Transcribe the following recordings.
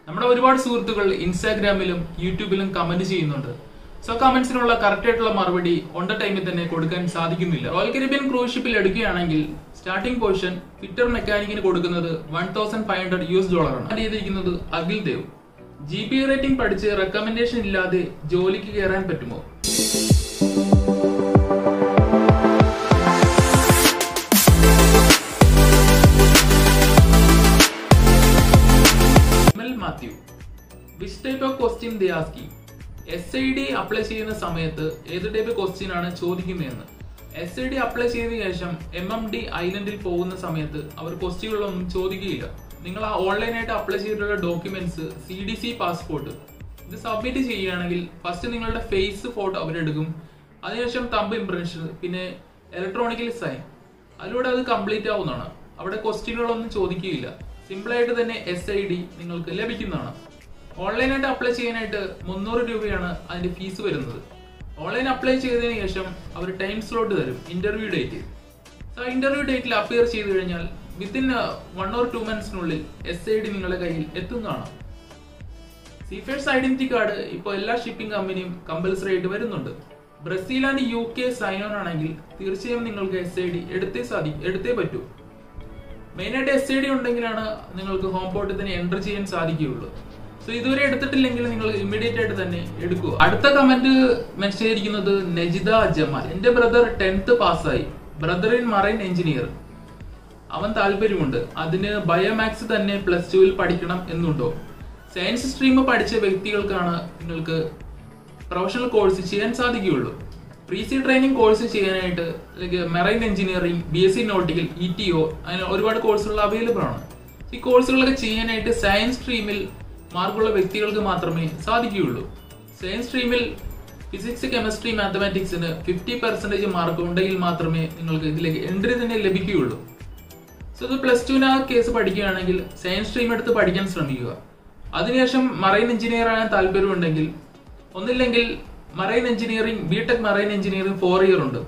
നമ്മുടെ ഒരുപാട് സുഹൃത്തുക്കൾ ഇൻസ്റ്റാഗ്രാമിലും യൂട്യൂബിലും കമന്റ് ചെയ്യുന്നുണ്ട്. സോ കമന്റ്സിനുള്ള കറക്റ്റ് ആയിട്ടുള്ള മറുപടി ഓൺ ദ ടൈമിൽ തന്നെ കൊടുക്കാൻ സാധിക്കുന്നില്ല. റോയൽ കരീബിയൻ ക്രൂസ് ഷിപ്പിൽ എടുക്കുകയാണെങ്കിൽ സ്റ്റാർട്ടിംഗ് പോർഷൻ ഫിറ്റർ മെക്കാനിക്കിന് കൊടുക്കുന്നത് $1,500 ആണ്. ചെയ്തിരിക്കുന്നത് അഖിൽ ദേവ്. GP റേറ്റിംഗ് പഠിച്ച് റെക്കമെൻഡേഷൻ ഇല്ലാതെ ജോലിക്ക് കയറാൻ പറ്റുമോ? Mathew, which type of question they asking? SID apply ചെയ്യുന്ന സമയത്ത് ഏത് ടൈപ്പ് ക്വസ്റ്റ്യൻ ആണ് ചോദിക്കുന്നതെന്ന്. SID അപ്ലൈ ചെയ്തതിനു ശേഷം MMD ഐലൻഡിൽ പോകുന്ന സമയത്ത് അവർ ക്വസ്റ്റ്യനുകളൊന്നും ചോദിക്കുകയില്ല. നിങ്ങൾ ആ ഓൺലൈനായിട്ട് അപ്ലൈ ചെയ്തിട്ടുള്ള ഡോക്യുമെന്റ്സ്, CDC പാസ്പോർട്ട് ഇത് സബ്മിറ്റ് ചെയ്യുകയാണെങ്കിൽ ഫസ്റ്റ് നിങ്ങളുടെ ഫേസ് ഫോട്ടോ അവരെടുക്കും. അതിനുശേഷം തമ്പ് ഇംപ്രഷൻ, പിന്നെ ഇലക്ട്രോണിക്കൽ സൈൻ, അതിലൂടെ അത് കംപ്ലീറ്റ് ആവുന്നതാണ്. അവിടെ ക്വസ്റ്റ്യനുകളൊന്നും ചോദിക്കുകയില്ല. സിമ്പിൾ ആയിട്ട് തന്നെ SID നിങ്ങൾക്ക് ലഭിക്കുന്നതാണ്. ഓൺലൈനായിട്ട് അപ്ലൈ ചെയ്യാനായിട്ട് 300 രൂപയാണ് അതിന്റെ ഫീസ് വരുന്നത്. ഓൺലൈൻ അപ്ലൈ ചെയ്തതിനു ശേഷം അവർ ടൈം സ്ലോട്ട് തരും, ഇന്റർവ്യൂ ഡേറ്റ്. ആ ഇന്റർവ്യൂ ഡേറ്റിൽ അപ്പിയർ ചെയ്തു കഴിഞ്ഞാൽ വിത്തിൻ 1 or 2 monthsനുള്ളിൽ SID നിങ്ങളുടെ കയ്യിൽ എത്തുന്നതാണ്. സീഫേഴ്സ് ഐഡന്റിറ്റി കാർഡ് ഇപ്പോൾ എല്ലാ ഷിപ്പിംഗ് കമ്പനിയും കമ്പൽസറി ആയിട്ട് വരുന്നുണ്ട്. Brazil and UK sign on ആണെങ്കിൽ തീർച്ചയായും നിങ്ങൾക്ക് SID എടുത്തേ പറ്റൂ. മെയിനായിട്ട് SID ഉണ്ടെങ്കിലാണ് നിങ്ങൾക്ക് ഹോം പോർട്ടിൽ തന്നെ എൻ്റർ ചെയ്യാൻ സാധിക്കുകയുള്ളൂ. സോ ഇതുവരെ എടുത്തിട്ടില്ലെങ്കിൽ നിങ്ങൾ ഇമ്മീഡിയറ്റ് ആയിട്ട് തന്നെ എടുക്കുക. അടുത്ത കമന്റ് മെൻഷൻ ചെയ്തിരിക്കുന്നത് നജിദ ജമാൽ. എന്റെ ബ്രദർ 10th പാസ്സായി, ബ്രദർ ഇൻ മറൈൻ എഞ്ചിനീയർ. അവൻ താല്പര്യമുണ്ട്. അതിന് ബയോമാക്സ് തന്നെ +2 പഠിക്കണം എന്നുണ്ടോ? സയൻസ് സ്ട്രീം പഠിച്ച വ്യക്തികൾക്കാണ് നിങ്ങൾക്ക് പ്രൊഫഷണൽ കോഴ്സ് ചെയ്യാൻ സാധിക്കുകയുള്ളൂ. പ്രീസി ട്രെയിനിങ് കോഴ്സ് ചെയ്യാനായിട്ട് marine engineering, BSc nautical, ETO അങ്ങനെ ഒരുപാട് കോഴ്സുകൾ അവൈലബിൾ ആണ്. ഈ കോഴ്സുകളൊക്കെ ചെയ്യാനായിട്ട് സയൻസ് സ്ട്രീമിൽ മാർക്കുള്ള വ്യക്തികൾക്ക് മാത്രമേ സാധിക്കുകയുള്ളൂ. സയൻസ് സ്ട്രീമിൽ ഫിസിക്സ്, കെമിസ്ട്രി, മാത്തമാറ്റിക്സിന് 50% മാർക്ക് ഉണ്ടെങ്കിൽ മാത്രമേ നിങ്ങൾക്ക് ഇതിലേക്ക് എൻട്രി തന്നെ ലഭിക്കുകയുള്ളൂ. സോ ഇത് +2 കേസ് പഠിക്കുകയാണെങ്കിൽ സയൻസ് സ്ട്രീം എടുത്ത് പഠിക്കാൻ ശ്രമിക്കുക. അതിനുശേഷം മറൈൻ എഞ്ചിനീയർ ആകാൻ താല്പര്യമുണ്ടെങ്കിൽ ഒന്നില്ലെങ്കിൽ marine engineering, BTech marine engineering 4 year ഉണ്ട്.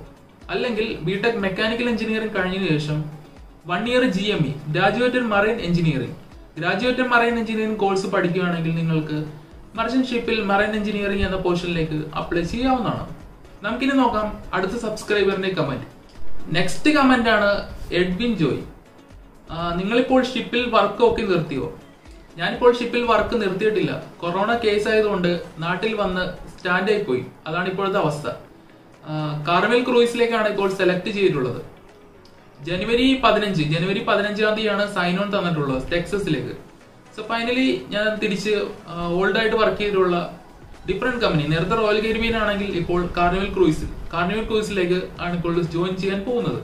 അല്ലെങ്കിൽ BTech മെക്കാനിക്കൽ എഞ്ചിനീയറിംഗ് കഴിഞ്ഞതിനു ശേഷം 1 year GME graduated marine engineering course പഠിക്കുകയാണെങ്കിൽ നിങ്ങൾക്ക് മർച്ചന്റ് ഷിപ്പിൽ മറൈൻ എഞ്ചിനീയറിംഗ് എന്ന പോർഷനിലേക്ക് അപ്ലൈ ചെയ്യാവുന്നതാണ്. നമുക്കിനി നോക്കാം അടുത്ത സബ്സ്ക്രൈബറിന്റെ കമന്റ്. നെക്സ്റ്റ് കമന്റ് ആണ് എഡ്വിൻ ജോയ്. നിങ്ങളിപ്പോൾ ഷിപ്പിൽ വർക്ക് ഒക്കെ നിർത്തിയോ? ഞാനിപ്പോൾ ഷിപ്പിൽ വർക്ക് നിർത്തിയിട്ടില്ല. കൊറോണ കേസ് ആയതുകൊണ്ട് നാട്ടിൽ വന്ന് സ്റ്റാൻഡായി പോയി. അതാണ് ഇപ്പോഴത്തെ അവസ്ഥ. കാർവെൽ ക്രൂയിസിലേക്കാണ് ഇപ്പോൾ സെലക്ട് ചെയ്തിട്ടുള്ളത്. ജനുവരി 15-ാം തീയതിയാണ് സൈൻ ഓൺ തന്നിട്ടുള്ളത് ടെക്സസിലേക്ക്. സോ ഫൈനലി ഞാൻ തിരിച്ച് ഓൾഡ് ആയിട്ട് വർക്ക് ചെയ്തിട്ടുള്ള ഡിഫറെന്റ് കമ്പനി, നേരത്തെ റോയൽ കരീബിയൻ ആണെങ്കിൽ ഇപ്പോൾ കാർണിവൽ ക്രൂയിസിലേക്ക് ആണ് ഇപ്പോൾ ജോയിൻ ചെയ്യാൻ പോകുന്നത്.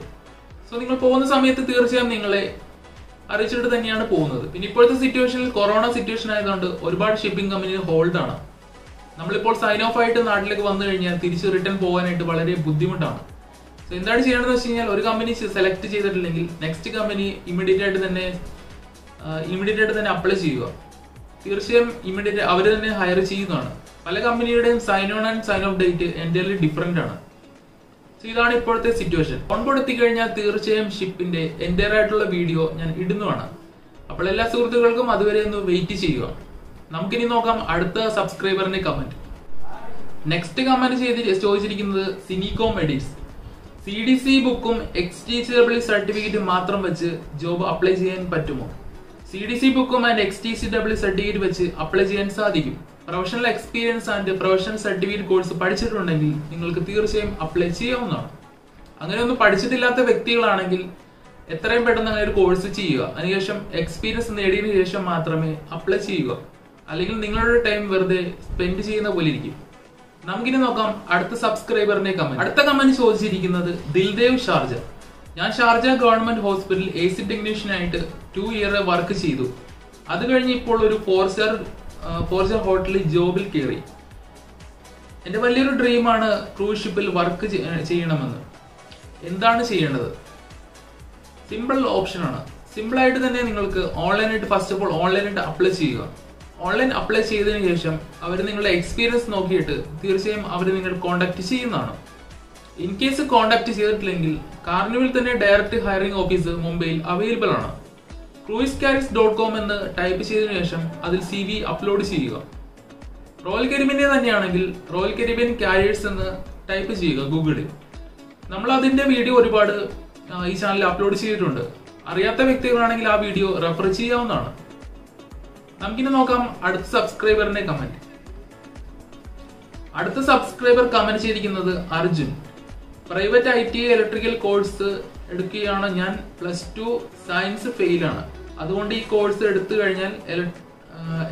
സോ നിങ്ങൾ പോകുന്ന സമയത്ത് തീർച്ചയായും നിങ്ങളെ അറിയിച്ചിട്ട് തന്നെയാണ് പോകുന്നത്. പിന്നെ ഇപ്പോഴത്തെ സിറ്റുവേഷനിൽ കൊറോണ സിറ്റുവേഷൻ ആയതുകൊണ്ട് ഒരുപാട് ഷിപ്പിംഗ് കമ്പനി ഹോൾഡ് ആണ്. നമ്മളിപ്പോൾ സൈൻ ഓഫ് ആയിട്ട് നാട്ടിലേക്ക് വന്നു കഴിഞ്ഞാൽ തിരിച്ച് റിട്ടേൺ പോകാനായിട്ട് വളരെ ബുദ്ധിമുട്ടാണ്. സോ എന്താണ് ചെയ്യേണ്ടതെന്ന് വെച്ച് കഴിഞ്ഞാൽ, ഒരു കമ്പനി സെലക്ട് ചെയ്തിട്ടില്ലെങ്കിൽ നെക്സ്റ്റ് കമ്പനി ഇമ്മീഡിയറ്റ് ആയിട്ട് തന്നെ അപ്ലൈ ചെയ്യുക. തീർച്ചയായും ഇമ്മീഡിയറ്റ് അവർ തന്നെ ഹയർ ചെയ്യുന്നതാണ്. പല കമ്പനിയുടെയും sign on and sign off date entirely different ആണ്. സോ ഇതാണ് ഇപ്പോഴത്തെ സിറ്റുവേഷൻ. ഓൺ കൊടുത്തി കഴിഞ്ഞാൽ തീർച്ചയായും ഷിപ്പിന്റെ എൻ്റയർ ആയിട്ടുള്ള വീഡിയോ ഞാൻ ഇടുന്നതാണ്. അപ്പോൾ എല്ലാ സുഹൃത്തുക്കൾക്കും അതുവരെ ഒന്ന് വെയിറ്റ് ചെയ്യുക. നമുക്കിനി നോക്കാം അടുത്ത സബ്സ്ക്രൈബറിന്റെ കമന്റ്. നെക്സ്റ്റ് കമന്റ് ചോദിച്ചിരിക്കുന്നത് സിനികോം എഡിറ്റ്സ്. CDC ബുക്കും XTCW സർട്ടിഫിക്കറ്റ് മാത്രം വെച്ച് ജോബ് അപ്ലൈ ചെയ്യാൻ പറ്റുമോ? CDC ബുക്കും ആൻഡ് XTCW സർട്ടിഫിക്കറ്റ് വെച്ച് അപ്ലൈ ചെയ്യാൻ സാധിക്കും. Professional experience and professional certificate course പഠിച്ചിട്ടുണ്ടെങ്കിൽ നിങ്ങൾക്ക് തീർച്ചയായും അപ്ലൈ ചെയ്യാവുന്നതാണ്. അങ്ങനെയൊന്നും പഠിച്ചിട്ടില്ലാത്ത വ്യക്തികളാണെങ്കിൽ എത്രയും പെട്ടെന്ന് അങ്ങനെ ഒരു കോഴ്സ് ചെയ്യുക. അതിനുശേഷം എക്സ്പീരിയൻസ് നേടിയതിനു ശേഷം മാത്രമേ അപ്ലൈ ചെയ്യുക. അല്ലെങ്കിൽ നിങ്ങളുടെ ടൈം വെറുതെ സ്പെൻഡ് ചെയ്യുന്ന പോലെ ഇരിക്കും. നമുക്കിനി നോക്കാം അടുത്ത സബ്സ്ക്രൈബറിന്റെ കമന്റ്. അടുത്ത കമന്റ് ചോദിച്ചിരിക്കുന്നത് ദിൽദേവ് ഷാർജ. ഞാൻ ഷാർജ ഗവൺമെന്റ് ഹോസ്പിറ്റലിൽ AC ടെക്നീഷ്യൻ ആയിട്ട് 2 year വർക്ക് ചെയ്തു. അത് കഴിഞ്ഞ് ഇപ്പോൾ ഒരു 4 star ഹോട്ടലിൽ ജോബിൽ കയറി. എന്റെ വലിയൊരു ഡ്രീമാണ് ക്രൂസ് ഷിപ്പിൽ വർക്ക് ചെയ്യണമെന്ന്. എന്താണ് ചെയ്യേണ്ടത്? സിമ്പിൾ ഓപ്ഷനാണ്. സിമ്പിൾ ആയിട്ട് തന്നെ നിങ്ങൾക്ക് ഓൺലൈനായിട്ട് ഫസ്റ്റ് ഓഫ് ഓൾ ഓൺലൈനായിട്ട് അപ്ലൈ ചെയ്യുക. ഓൺലൈൻ അപ്ലൈ ചെയ്തതിനു ശേഷം അവർ നിങ്ങളുടെ എക്സ്പീരിയൻസ് നോക്കിയിട്ട് തീർച്ചയായും അവർ നിങ്ങൾ കോൺടാക്ട് ചെയ്യുന്നതാണ്. ഇൻ കേസ് കോൺടാക്ട് ചെയ്തിട്ടില്ലെങ്കിൽ കാർണിവൽ തന്നെ ഡയറക്റ്റ് ഹയറിംഗ് ഓഫീസ് മുംബൈയിൽ അവൈലബിൾ ആണ്. cruisecarriers.com എന്ന് ടൈപ്പ് ചെയ്തതിനു ശേഷം അതിൽ CV അപ്ലോഡ് ചെയ്യുക. റോയൽ കരീബിയന്റെ തന്നെയാണെങ്കിൽ റോയൽ കരീബിയൻ കാരിയേഴ്സ് എന്ന് ടൈപ്പ് ചെയ്യുക ഗൂഗിളിൽ. നമ്മൾ അതിന്റെ വീഡിയോ ഒരുപാട് ഈ ചാനലിൽ അപ്ലോഡ് ചെയ്തിട്ടുണ്ട്. അറിയാത്ത വ്യക്തികളാണെങ്കിൽ ആ വീഡിയോ റെഫർ ചെയ്യാവുന്നതാണ്. നമുക്കിനി നോക്കാം അടുത്ത സബ്സ്ക്രൈബറിന്റെ കമന്റ്. അടുത്ത സബ്സ്ക്രൈബർ കമന്റ് ചെയ്തിരിക്കുന്നത് Arjun. Private ITI electrical course എടുക്കുകയാണ് ഞാൻ. +2 സയൻസ് ഫെയിലാണ്. അതുകൊണ്ട് ഈ കോഴ്സ് എടുത്തു കഴിഞ്ഞാൽ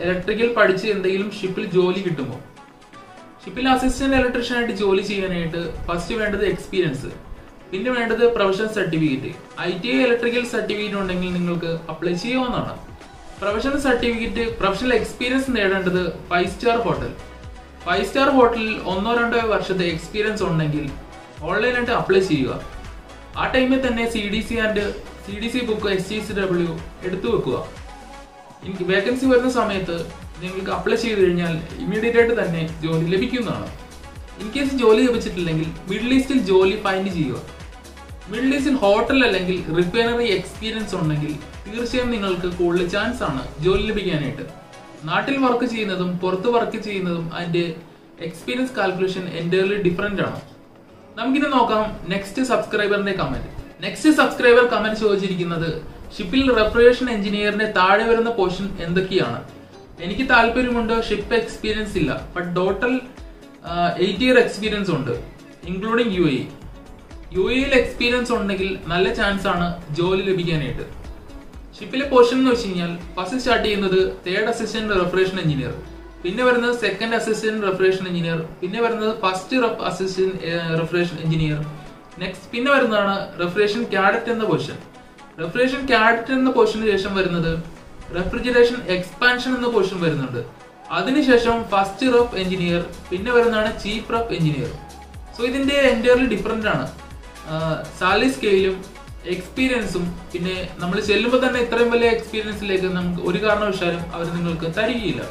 ഇലക്ട്രിക്കൽ പഠിച്ച് എന്തെങ്കിലും ഷിപ്പിൽ ജോലി കിട്ടുമോ? ഷിപ്പിൽ അസിസ്റ്റന്റ് ഇലക്ട്രീഷ്യൻ ആയിട്ട് ജോലി ചെയ്യാനായിട്ട് ഫസ്റ്റ് വേണ്ടത് എക്സ്പീരിയൻസ്, പിന്നെ വേണ്ടത് professional certificate. ITI electrical certificate ഉണ്ടെങ്കിൽ നിങ്ങൾക്ക് അപ്ലൈ ചെയ്യാവുന്നതാണ്. പ്രൊഫഷണൽ സർട്ടിഫിക്കറ്റ്, പ്രൊഫഷണൽ എക്സ്പീരിയൻസ് നേടേണ്ടത് 5 സ്റ്റാർ ഹോട്ടൽ. 5 സ്റ്റാർ ഹോട്ടലിൽ 1-2 വർഷത്തെ എക്സ്പീരിയൻസ് ഉണ്ടെങ്കിൽ ഓൺലൈനായിട്ട് അപ്ലൈ ചെയ്യുക. ആ ടൈമിൽ തന്നെ CDC ബുക്ക് STCW എടുത്തു വെക്കുക. എനിക്ക് വേക്കൻസി വരുന്ന സമയത്ത് നിങ്ങൾക്ക് അപ്ലൈ ചെയ്ത് കഴിഞ്ഞാൽ ഇമ്മീഡിയറ്റ് ആയിട്ട് തന്നെ ജോലി ലഭിക്കുന്നതാണ്. ഇൻ കേസ് ജോലി ലഭിച്ചിട്ടില്ലെങ്കിൽ മിഡിൽ ഈസ്റ്റിൽ ജോലി ഫൈൻഡ് ചെയ്യുക. മിഡിൽ ഈസ്റ്റിൽ ഹോട്ടൽ അല്ലെങ്കിൽ റിഫൈനറി എക്സ്പീരിയൻസ് ഉണ്ടെങ്കിൽ തീർച്ചയായും നിങ്ങൾക്ക് കൂടുതൽ ചാൻസ് ആണ് ജോലി ലഭിക്കാനായിട്ട്. നാട്ടിൽ വർക്ക് ചെയ്യുന്നതും പുറത്ത് വർക്ക് ചെയ്യുന്നതും അതിന്റെ എക്സ്പീരിയൻസ് കാൽക്കുലേഷൻ എൻറ്റയർലി ഡിഫറെന്റ് ആണ്. നമുക്കിത് നോക്കാം നെക്സ്റ്റ് സബ്സ്ക്രൈബറിന്റെ കമന്റ്. നെക്സ്റ്റ് സബ്സ്ക്രൈബർ കമന്റ് ചോദിച്ചിരിക്കുന്നത് ഷിപ്പിൽ റെഫ്രിജറേഷൻ എഞ്ചിനീയറിന്റെ താഴെ വരുന്ന പോർഷൻ എന്തൊക്കെയാണ്? എനിക്ക് താല്പര്യമുണ്ട്, ഷിപ്പ് എക്സ്പീരിയൻസ് ഇല്ല, ബട്ട് ടോട്ടൽ 8 ഇയർ എക്സ്പീരിയൻസ് ഉണ്ട് ഇൻക്ലൂഡിംഗ് UAE. UAEയിൽ എക്സ്പീരിയൻസ് ഉണ്ടെങ്കിൽ നല്ല ചാൻസ് ആണ് ജോലി ലഭിക്കാനായിട്ട്. ഷിപ്പിലെ പോർഷൻ എന്ന് വെച്ച് കഴിഞ്ഞാൽ ഫസ്റ്റ് സ്റ്റാർട്ട് ചെയ്യുന്നത് 3rd അസിസ്റ്റന്റ് റെഫ്രിജറേഷൻ എഞ്ചിനീയർ, പിന്നെ വരുന്നത് 2nd അസിസ്റ്റന്റ് റെഫ്രിജറേഷൻ എഞ്ചിനീയർ, പിന്നെ വരുന്നത് 1st assistant refrigeration engineer. Next പിന്നെ വരുന്നതാണ് റെഫ്രിജറേഷൻ കാഡറ്റ് എന്ന പോർഷൻ. റെഫ്രിജറേഷൻ കാഡറ്റ് എന്ന പോർഷന് ശേഷം വരുന്നത് റെഫ്രിജറേഷൻ എക്സ്പാൻഷൻ എന്ന പോർഷൻ വരുന്നുണ്ട്. അതിനുശേഷം ഫസ്റ്റ് റഫ് എഞ്ചിനീയർ, പിന്നെ വരുന്നതാണ് ചീഫ് റഫ് എഞ്ചിനീയർ. സോ ഇതിന്റെ എൻറ്റയർലി ഡിഫറെന്റ് ആണ്. സാലറി സ്കെയിലും എക്സ്പീരിയൻസും പിന്നെ നമ്മൾ ചെല്ലുമ്പോൾ തന്നെ ഇത്രയും വലിയ എക്സ്പീരിയൻസിലേക്ക് നമുക്ക് ഒരു കാരണവശാലും അവർ നിങ്ങൾക്ക് തരികയില്ല.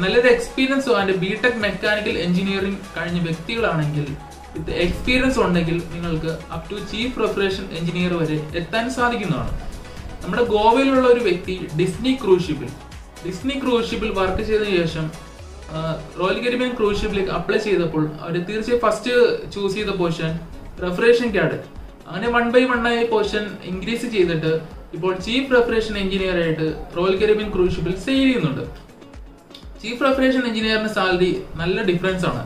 നല്ലൊരു എക്സ്പീരിയൻസോ അതിന്റെ BTech മെക്കാനിക്കൽ എഞ്ചിനീയറിംഗ് കഴിഞ്ഞ വ്യക്തികളാണെങ്കിൽ വിത്ത് എക്സ്പീരിയൻസ് ഉണ്ടെങ്കിൽ നിങ്ങൾക്ക് up to chief refrigeration engineer വരെ എത്താൻ സാധിക്കുന്നതാണ്. നമ്മുടെ ഗോവയിലുള്ള ഒരു വ്യക്തി ഡിസ്നി ക്രൂസ് ഷിപ്പിൽ വർക്ക് ചെയ്തതിനു ശേഷം റോയൽ കരീബിയൻ ക്രൂസ് ഷിപ്പിലേക്ക് അപ്ലൈ ചെയ്തപ്പോൾ അവർ തീർച്ചയായും ഫസ്റ്റ് ചൂസ് ചെയ്ത പോർഷൻ റെഫ്രിജറേഷൻ കാഡറ്റ്. അങ്ങനെ 1 by 1 ആയി പോർഷൻ ഇൻക്രീസ് ചെയ്തിട്ട് ഇപ്പോൾ ചീഫ് റെഫ്രിജറേഷൻ എഞ്ചിനീയർ ആയിട്ട് റോയൽ കരീബിയൻ ക്രൂസ് ഷിപ്പിൽ സെയിൽ ചെയ്യുന്നുണ്ട്. ചീഫ് റെഫ്രിജറേഷൻ എഞ്ചിനീയറിന് സാലറി നല്ല ഡിഫറൻസ് ആണ്.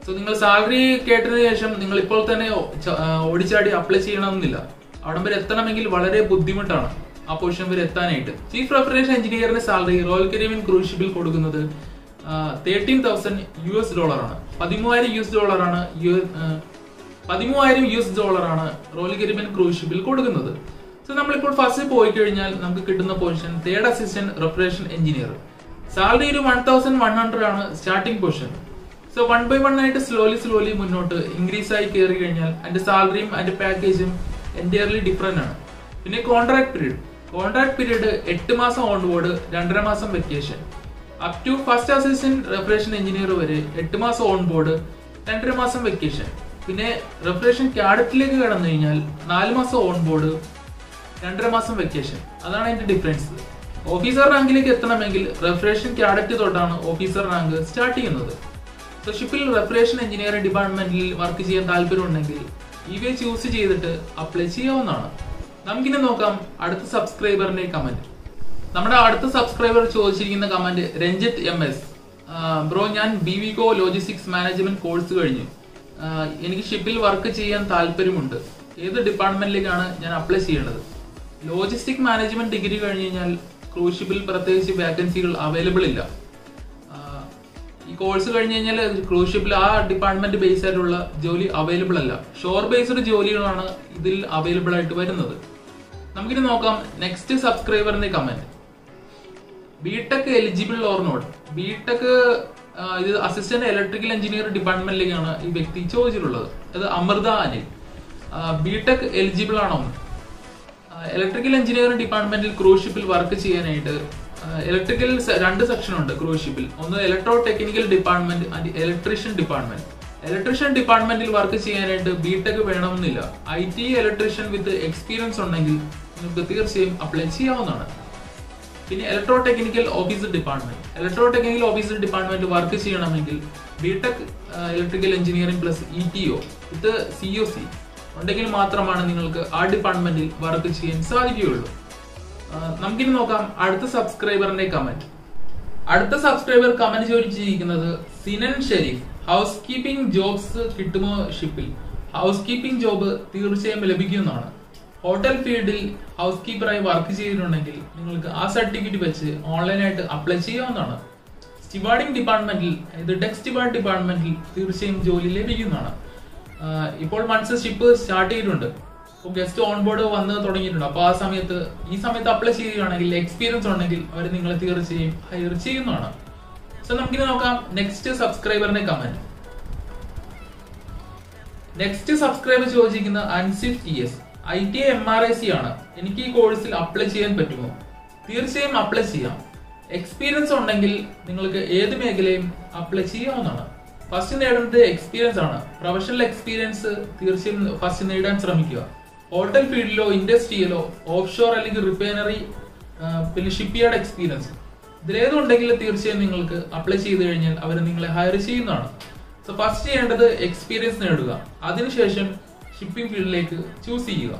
സോ നിങ്ങൾ സാലറി കേട്ടതിനു ശേഷം നിങ്ങൾ ഇപ്പോൾ തന്നെ ഓടിച്ചാടി അപ്ലൈ ചെയ്യണമെന്നില്ല. അവിടം വരെ എത്തണമെങ്കിൽ വളരെ ബുദ്ധിമുട്ടാണ് ആ പൊസിഷൻ വരെ എത്താനായിട്ട്. ചീഫ് റെഫ്രിജറേഷൻ എഞ്ചിനീയറിന്റെ സാലറി റോയൽ കരീബിയൻ ക്രൂസ് ഷിപ്പിൽ കൊടുക്കുന്നത് $13,000 ആണ്. $13,000 ആണ് റോയൽ കരീബിയൻ ക്രൂസ് ഷിപ്പിൽ കൊടുക്കുന്നത്. സോ നമ്മളിപ്പോൾ ഫസ്റ്റ് പോയി കഴിഞ്ഞാൽ നമുക്ക് കിട്ടുന്ന position 3rd assistant refrigeration engineer. Salary ഒരു 1,100 ആണ് സ്റ്റാർട്ടിംഗ് പൊസിഷൻ. സോ 1 by 1 ആയിട്ട് സ്ലോലി മുന്നോട്ട് ഇൻക്രീസ് ആയി കയറി കഴിഞ്ഞാൽ അതിന്റെ സാലറിയും അതിന്റെ പാക്കേജും എൻറ്റയർലി ഡിഫറെന്റ് ആണ്. പിന്നെ കോൺട്രാക്ട് പീരീഡ് 8 മാസം ഓൺ ബോർഡ്, 2.5 മാസം vacation. Up to first assistant refrigeration engineer വരെ 8 മാസം ഓൺ ബോർഡ്, 2.5 മാസം വെക്കേഷൻ. പിന്നെ റെഫ്രിജറേഷൻ കാഡറ്റിലേക്ക് കടന്നു കഴിഞ്ഞാൽ 4 മാസം ഓൺ ബോർഡ്, 2.5 മാസം വെക്കേഷൻ. അതാണ് അതിന്റെ ഡിഫറൻസ്. ഓഫീസർ റാങ്കിലേക്ക് എത്തണമെങ്കിൽ റെഫ്രിജറേഷൻ കാഡറ്റ് തൊട്ടാണ് ഓഫീസർ റാങ്ക് സ്റ്റാർട്ട് ചെയ്യുന്നത്. സോ ഷിപ്പിൽ റെഫ്രിജറേഷൻ എഞ്ചിനീയറിംഗ് ഡിപ്പാർട്ട്മെന്റിൽ വർക്ക് ചെയ്യാൻ താല്പര്യമുണ്ടെങ്കിൽ ഇവയെ ചൂസ് ചെയ്തിട്ട് അപ്ലൈ ചെയ്യാവുന്നതാണ്. നമുക്കിനി നോക്കാം അടുത്ത സബ്സ്ക്രൈബറിന്റെ കമന്റ്. നമ്മുടെ അടുത്ത സബ്സ്ക്രൈബർ ചോദിച്ചിരിക്കുന്ന കമന്റ് രഞ്ജിത്ത് MS. ബ്രോ, ഞാൻ BVCO ലോജിസ്റ്റിക്സ് മാനേജ്മെന്റ് കോഴ്സ് കഴിഞ്ഞു. എനിക്ക് ഷിപ്പിൽ വർക്ക് ചെയ്യാൻ താല്പര്യമുണ്ട്. ഏത് ഡിപ്പാർട്ട്മെന്റിലേക്കാണ് ഞാൻ അപ്ലൈ ചെയ്യേണ്ടത്? ലോജിസ്റ്റിക് മാനേജ്മെന്റ് ഡിഗ്രി കഴിഞ്ഞ് കഴിഞ്ഞാൽ ക്രൂസ് ഷിപ്പിൽ പ്രത്യേകിച്ച് വേക്കൻസികൾ അവൈലബിൾ ഇല്ല. ഈ കോഴ്സ് കഴിഞ്ഞ് കഴിഞ്ഞാൽ ക്രൂസ് ഷിപ്പിൽ ആ ഡിപ്പാർട്ട്മെന്റ് ബേസ് ആയിട്ടുള്ള ജോലി അവൈലബിൾ അല്ല. ഷോർ ബേസ്ഡ് ജോലികളാണ് ഇതിൽ അവൈലബിൾ ആയിട്ട് വരുന്നത്. നമുക്കിനി നോക്കാം നെക്സ്റ്റ് സബ്സ്ക്രൈബറിന്റെ കമന്റ്. BTech eligible or not? BTech ഇത് അസിസ്റ്റന്റ് ഇലക്ട്രിക്കൽ എഞ്ചിനീയർ ഡിപ്പാർട്ട്മെന്റിലേക്കാണ് ഈ വ്യക്തി ചോദിച്ചിട്ടുള്ളത്. അത് അമൃത അനിൽ. BTech എലിജിബിൾ ആണോ? ഇലക്ട്രിക്കൽ എഞ്ചിനീയറിംഗ് ഡിപ്പാർട്ട്മെന്റിൽ ക്രൂസ് ഷിപ്പിൽ വർക്ക് ചെയ്യാനായിട്ട് ഇലക്ട്രിക്കൽ 2 സെക്ഷൻ ഉണ്ട് ക്രൂസ് ഷിപ്പിൽ. ഒന്ന് electro technical department and electrician department. Electrician ഡിപ്പാർട്ട്മെന്റിൽ വർക്ക് ചെയ്യാനായിട്ട് BTech വേണമെന്നില്ല. IT ഇലക്ട്രീഷ്യൻ വിത്ത് എക്സ്പീരിയൻസ് ഉണ്ടെങ്കിൽ നിങ്ങൾക്ക് തീർച്ചയായും അപ്ലൈ ചെയ്യാവുന്നതാണ്. പിന്നെ electro technical officer department work ചെയ്യണമെങ്കിൽ BTech electrical engineering plus ETO ഇത് COC ഉണ്ടെങ്കിൽ മാത്രമാണ് നിങ്ങൾക്ക് ആ ഡിപ്പാർട്ട്മെന്റിൽ വർക്ക് ചെയ്യാൻ സാധിക്കുകയുള്ളൂ. നമുക്കിനി നോക്കാം അടുത്ത സബ്സ്ക്രൈബറിന്റെ കമന്റ്. അടുത്ത സബ്സ്ക്രൈബർ കമന്റ് ചോദിച്ചിരിക്കുന്നത് Sinan Sharif. House keeping jobs കിട്ടുമോ ഷിപ്പിൽ? ഹൗസ് കീപ്പിംഗ് ജോബ് തീർച്ചയായും ലഭിക്കുന്നതാണ്. ഹോട്ടൽ ഫീൽഡിൽ ഹൗസ് കീപ്പറായി വർക്ക് ചെയ്തിട്ടുണ്ടെങ്കിൽ നിങ്ങൾക്ക് ആ സർട്ടിഫിക്കറ്റ് വെച്ച് ഓൺലൈനായിട്ട് അപ്ലൈ ചെയ്യാവുന്നതാണ്. സ്റ്റിവാർഡിംഗ് ഡിപ്പാർട്ട്മെന്റിൽ ഡെക് സ്റ്റിവാർഡ് ഡിപ്പാർട്ട്മെന്റിൽ തീർച്ചയായും ജോലി ലഭിക്കുന്നതാണ്. ഇപ്പോൾ വൺസ് ഷിപ്പ് സ്റ്റാർട്ട് ചെയ്തിട്ടുണ്ട്, ഗസ്റ്റ് ഓൺ ബോർഡ് വന്ന് തുടങ്ങിയിട്ടുണ്ട്. അപ്പൊ ഈ സമയത്ത് അപ്ലൈ ചെയ്യുകയാണെങ്കിൽ എക്സ്പീരിയൻസ് ഉണ്ടെങ്കിൽ അവർ നിങ്ങളെ തീർച്ചയായും ഹയർ ചെയ്യുന്നതാണ്. സോ നമുക്കിനി നോക്കാം നെക്സ്റ്റ് സബ്സ്ക്രൈബറിന്റെ കമന്റ്. നെക്സ്റ്റ് സബ്സ്ക്രൈബർ ചോദിച്ചിരിക്കുന്ന അൻസിഫ് TS. ITI MRIC ആണ്. എനിക്ക് ഈ കോഴ്സിൽ അപ്ലൈ ചെയ്യാൻ പറ്റുമോ? തീർച്ചയായും അപ്ലൈ ചെയ്യാം. എക്സ്പീരിയൻസ് ഉണ്ടെങ്കിൽ നിങ്ങൾക്ക് ഏത് മേഖലയും അപ്ലൈ ചെയ്യാവുന്നതാണ്. ഫസ്റ്റ് നേടേണ്ടത് എക്സ്പീരിയൻസ് ആണ്. പ്രൊഫഷണൽ എക്സ്പീരിയൻസ് തീർച്ചയായും ഫസ്റ്റ് നേടാൻ ശ്രമിക്കുക. ഹോട്ടൽ ഫീൽഡിലോ ഇൻഡസ്ട്രിയിലോ ഓഫ്ഷോർ അല്ലെങ്കിൽ റിഫൈനറി പിന്നെ ഷിപ്പ്യാർഡ് എക്സ്പീരിയൻസ് ഇതിലേതുണ്ടെങ്കിൽ തീർച്ചയായും നിങ്ങൾക്ക് അപ്ലൈ ചെയ്ത് കഴിഞ്ഞാൽ അവർ നിങ്ങളെ ഹയർ ചെയ്യുന്നതാണ്. സോ ഫസ്റ്റ് ചെയ്യേണ്ടത് എക്സ്പീരിയൻസ് നേടുക, അതിനുശേഷം ഷിപ്പിംഗ് ഫീൽഡിലേക്ക് ചൂസ് ചെയ്യുക.